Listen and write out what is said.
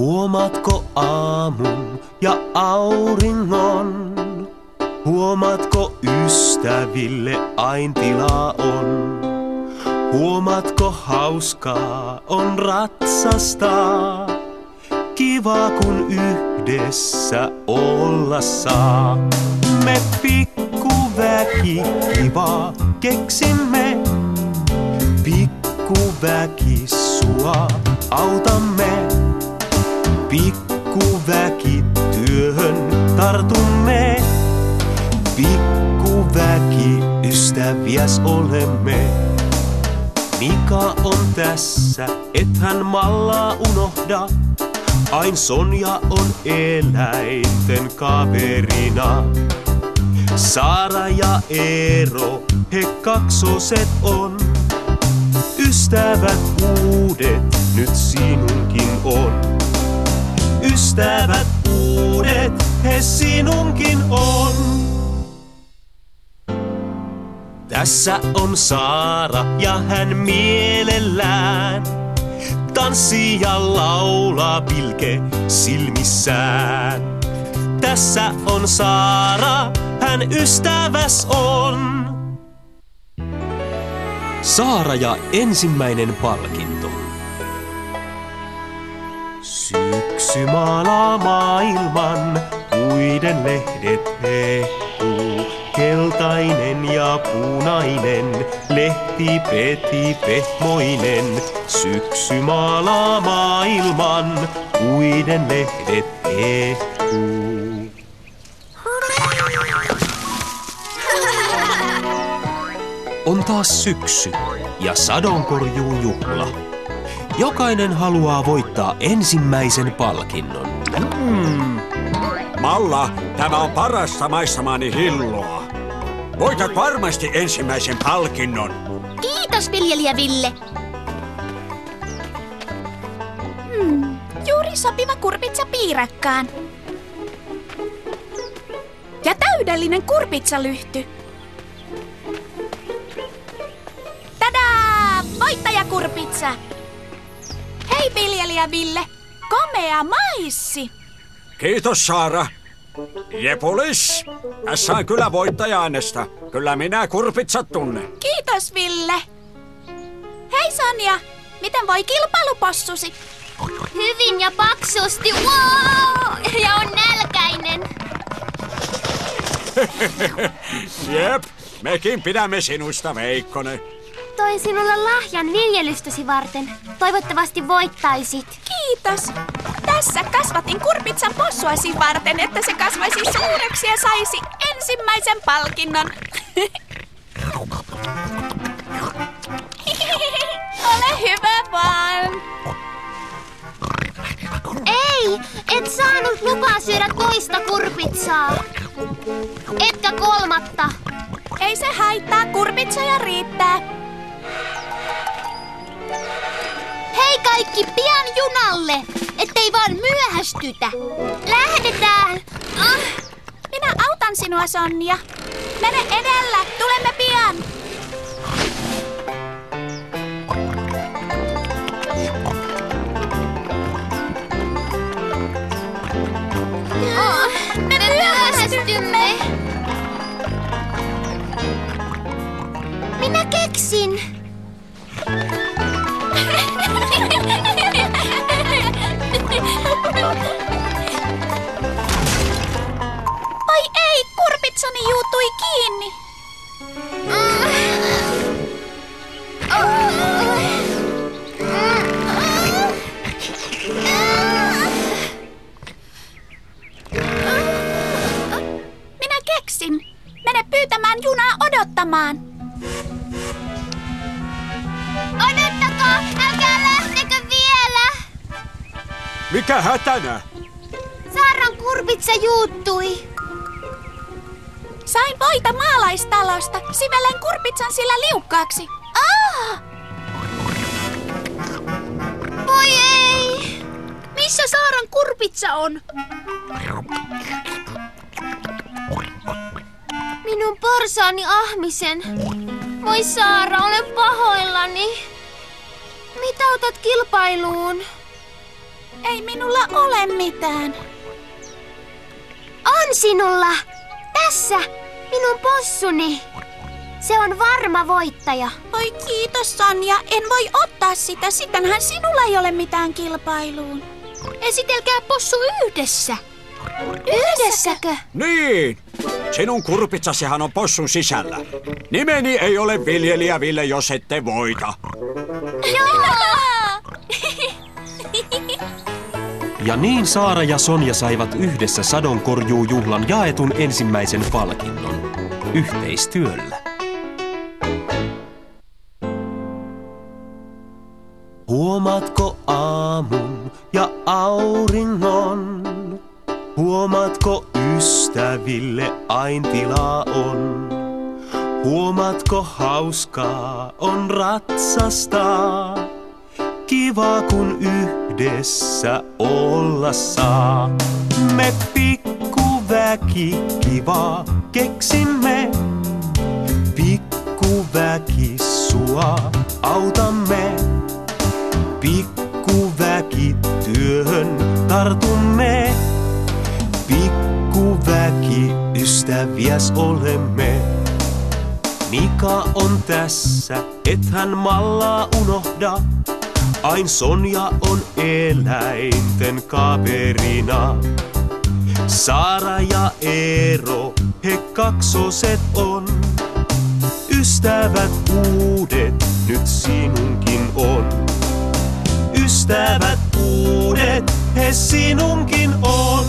Huomaatko aamun ja auringon? Huomaatko ystäville ain tilaa on? Huomaatko hauskaa on ratsastaa? Kiva kun yhdessä olla saa. Me pikkuväki kivaa keksimme. Pikkuväki sua autamme. Pikkuväki työhön tartumme. Pikkuväki ystäviäs olemme. Mika on tässä, et hän mallaa unohda. Ain Sonja on eläinten kaverina. Saara ja Eero, he kaksoset on. Ystävät uudet nyt sinunkin on. Ystävät uudet, he sinunkin on. Tässä on Saara ja hän mielellään tanssii ja laulaa pilke silmissään. Tässä on Saara, hän ystäväs on. Saara ja ensimmäinen palkinto. Syksy maalaa maailman, puiden lehdet hehkuu. Keltainen ja punainen, lehti peti pehmoinen. Syksy maalaa maailman, puiden lehdet hehkuu. On taas syksy ja sadonkorjuun juhla. Jokainen haluaa voittaa ensimmäisen palkinnon. Malla, tämä on parasta maistamani hilloa. Voitat varmasti ensimmäisen palkinnon. Kiitos, viljelijä Ville. Juuri sopiva kurpitsa piirakkaan. Ja täydellinen kurpitsalyhty. Tadaa! Voittajakurpitsa! Hei, viljelijä Ville! Komea maissi! Kiitos, Saara. Jepulis, tässä on kyllä voittaja-äänestä. Kyllä minä kurpitsat tunnen. Kiitos, Ville. Hei, Sonja. Miten voi kilpailupossusi? Hyvin ja paksusti. Wow! Ja on nälkäinen. Jep, mekin pidämme sinusta, Veikkonen. Toin sinulle lahjan viljelystäsi varten. Toivottavasti voittaisit. Kiitos. Tässä kasvatin kurpitsan possuasi varten, että se kasvaisi suureksi ja saisi ensimmäisen palkinnon. Ole hyvä vaan. Ei, et saanut lupaa syödä toista kurpitsaa. Etkä kolmatta. Ei se haittaa, kurpitsoja riittää. Hei kaikki, pian junalle, ettei vaan myöhästytä. Lähdetään. Minä autan sinua, Sonja. Mene edellä, tulemme pian. Me myöhästymme. Minä keksin. Oi ei, kurpitsani juutui kiinni. Minä keksin. Mene pyytämään junaa odottamaan. Odottakaa, älkää lähtekö vielä. Mikä hätänä? Saaran kurpitsa juuttui. Sain voita maalaistalosta. Sivelen kurpitsan sillä liukkaaksi. Voi ei! Missä Saaran kurpitsa on? Minun porsaani ahmisen. Voi Saara, olen pahoillani. Mitä otat kilpailuun? Ei minulla ole mitään. On sinulla! Tässä! Minun possuni! Se on varma voittaja. Oi kiitos, Sonja. En voi ottaa sitä. Sittenhän sinulla ei ole mitään kilpailuun. Esitelkää possu yhdessä. Yhdessäkö? Niin! Sinun kurpitsasihan on possun sisällä. Nimeni ei ole Viljelijä Ville, jos ette voita. Ja niin Saara ja Sonja saivat yhdessä sadonkorjuujuhlan jaetun ensimmäisen palkinnon. Yhteistyöllä. Huomaatko aamun ja auringon? Huomaatko ystäville ain tilaa on? Huomaatko hauskaa on ratsastaa? Kiva kun yhdessä olla saa. Me pikkuväki kivaa keksimme. Pikkuväki sua autamme. Pikkuväki työhön tartumme. Pikkuväki ystäviäs olemme. Mika on tässä, et hän mallaa unohda. Ain Sonja on eläinten kaverina. Saara ja Eero, he kaksoset on. Ystävät uudet nyt sinunkin on. Ystävät uudet, he sinunkin on.